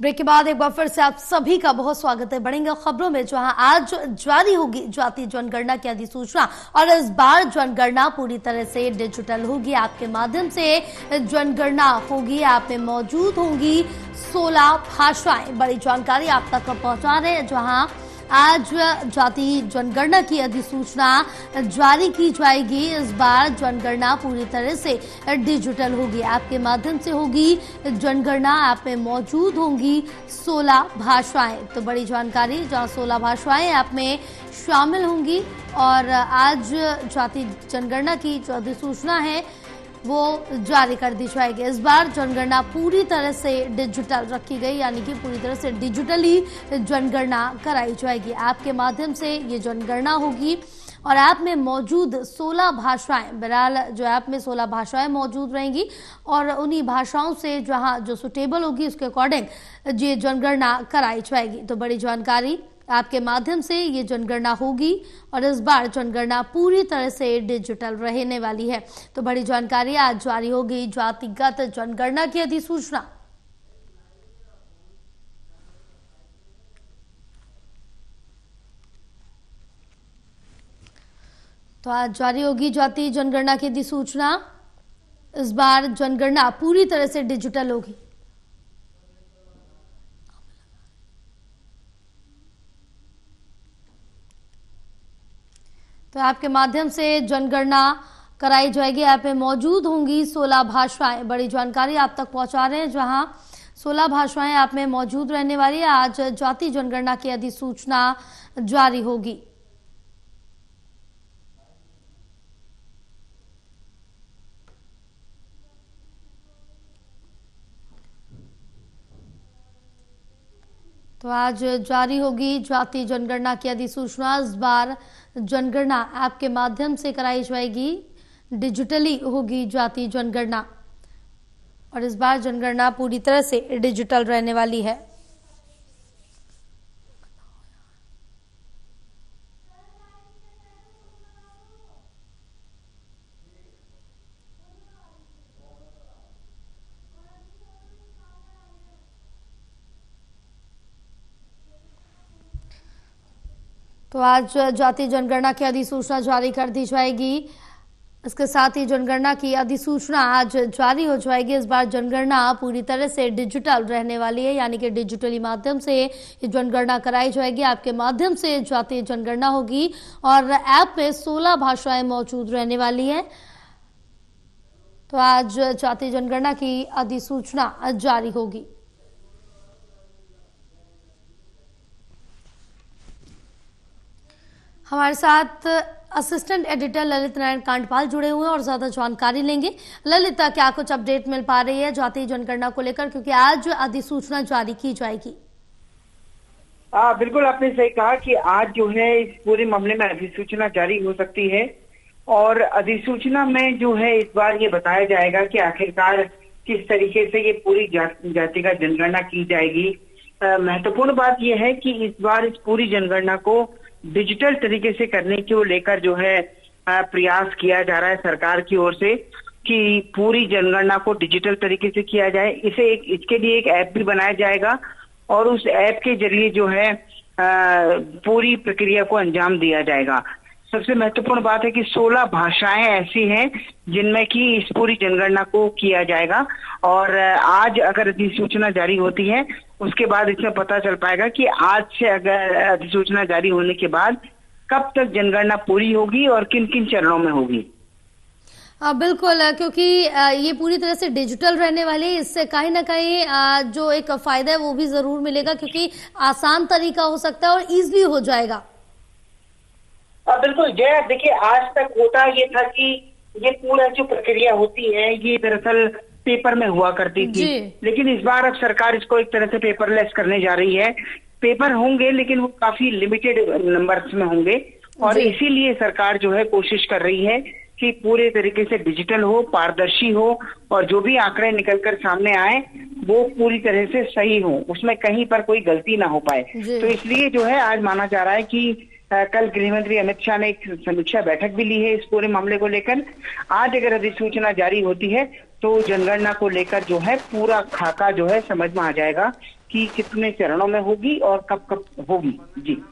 Break के बाद एक बार फिर से आप सभी का बहुत स्वागत है। बढ़ेंगे खबरों में, जहां आज जारी होगी जाति जनगणना की अधिसूचना और इस बार जनगणना पूरी तरह से डिजिटल होगी। आपके माध्यम से जनगणना होगी, आप में मौजूद होंगी 16 भाषाएं। बड़ी जानकारी आप तक पहुंचा रहे हैं, जहां आज जाति जनगणना की अधिसूचना जारी की जाएगी। इस बार जनगणना पूरी तरह से डिजिटल होगी, आपके माध्यम से होगी जनगणना। आप में मौजूद होंगी 16 भाषाएं। तो बड़ी जानकारी, जहां 16 भाषाएं आप में शामिल होंगी। और आज जाति जनगणना की जो अधिसूचना है वो जारी कर दी जाएगी। इस बार जनगणना पूरी तरह से डिजिटल रखी गई, यानी कि पूरी तरह से डिजिटली जनगणना कराई जाएगी। आपके माध्यम से ये जनगणना होगी और ऐप में मौजूद 16 भाषाएं, बहरहाल जो ऐप में 16 भाषाएं मौजूद रहेंगी और उन्हीं भाषाओं से जहां जो सुटेबल होगी उसके अकॉर्डिंग ये जनगणना कराई जाएगी। तो बड़ी जानकारी, आपके माध्यम से ये जनगणना होगी और इस बार जनगणना पूरी तरह से डिजिटल रहने वाली है। तो बड़ी जानकारी, आज जारी होगी जातिगत जनगणना की अधिसूचना। तो आज जारी होगी जाति जनगणना की अधिसूचना। इस बार जनगणना पूरी तरह से डिजिटल होगी। तो आपके माध्यम से जनगणना कराई जाएगी। ऐप में मौजूद होंगी 16 भाषाएं। बड़ी जानकारी आप तक पहुंचा रहे हैं, जहां 16 भाषाएं आप में मौजूद रहने वाली है। आज जाति जनगणना की अधिसूचना जारी होगी। तो आज जारी होगी जाति जनगणना की अधिसूचना। इस बार जनगणना ऐप के माध्यम से कराई जाएगी, डिजिटली होगी जाति जनगणना और इस बार जनगणना पूरी तरह से डिजिटल रहने वाली है। तो आज जाति जनगणना की अधिसूचना जारी कर दी जाएगी। इसके साथ ही जनगणना की अधिसूचना आज जारी हो जाएगी। इस बार जनगणना पूरी तरह से डिजिटल रहने वाली है, यानी कि डिजिटली माध्यम से ये जनगणना कराई जाएगी। आपके माध्यम से जाति जनगणना होगी और ऐप में 16 भाषाएं मौजूद रहने वाली है। तो आज जाति जनगणना की अधिसूचना जारी होगी। हमारे साथ असिस्टेंट एडिटर ललित नारायण कांडपाल जुड़े हुए हैं और ज्यादा जानकारी लेंगे। ललिता, क्या कुछ अपडेट मिल पा रही है जाति जनगणना को लेकर, क्योंकि आज अधिसूचना जारी की जाएगी? बिल्कुल, आपने सही कहा कि आज जो है इस पूरे मामले में अधिसूचना जारी हो सकती है और अधिसूचना में जो है इस बार ये बताया जाएगा कि आखिरकार किस तरीके से ये पूरी जातिगत जनगणना की जाएगी। महत्वपूर्ण बात यह है कि इस बार इस पूरी जनगणना को डिजिटल तरीके से करने को लेकर जो है प्रयास किया जा रहा है सरकार की ओर से कि पूरी जनगणना को डिजिटल तरीके से किया जाए। इसके लिए एक ऐप भी बनाया जाएगा और उस ऐप के जरिए जो है पूरी प्रक्रिया को अंजाम दिया जाएगा। सबसे महत्वपूर्ण बात है कि 16 भाषाएं ऐसी हैं जिनमें कि इस पूरी जनगणना को किया जाएगा और आज अगर अधिसूचना जारी होती है उसके बाद इसमें पता चल पाएगा कि आज से अगर अधिसूचना जारी होने के बाद कब तक जनगणना पूरी होगी और किन किन चरणों में होगी। बिल्कुल, क्योंकि ये पूरी तरह से डिजिटल रहने वाली है, इससे कहीं ना कहीं जो एक फायदा है वो भी जरूर मिलेगा, क्योंकि आसान तरीका हो सकता है और इजीली हो जाएगा। बिल्कुल जय, देखिए आज तक होता ये था कि ये पूरा जो प्रक्रिया होती है ये दरअसल पेपर में हुआ करती थी, लेकिन इस बार अब सरकार इसको एक तरह से पेपरलेस करने जा रही है। पेपर होंगे लेकिन वो काफी लिमिटेड नंबर्स में होंगे और इसीलिए सरकार जो है कोशिश कर रही है कि पूरे तरीके से डिजिटल हो, पारदर्शी हो और जो भी आंकड़े निकलकर सामने आए वो पूरी तरह से सही हो, उसमें कहीं पर कोई गलती ना हो पाए। तो इसलिए जो है आज माना जा रहा है कि कल गृह मंत्री अमित शाह ने एक समीक्षा बैठक भी ली है इस पूरे मामले को लेकर। आज अगर अधिसूचना जारी होती है तो जनगणना को लेकर जो है पूरा खाका जो है समझ में आ जाएगा कि कितने चरणों में होगी और कब कब होगी। जी।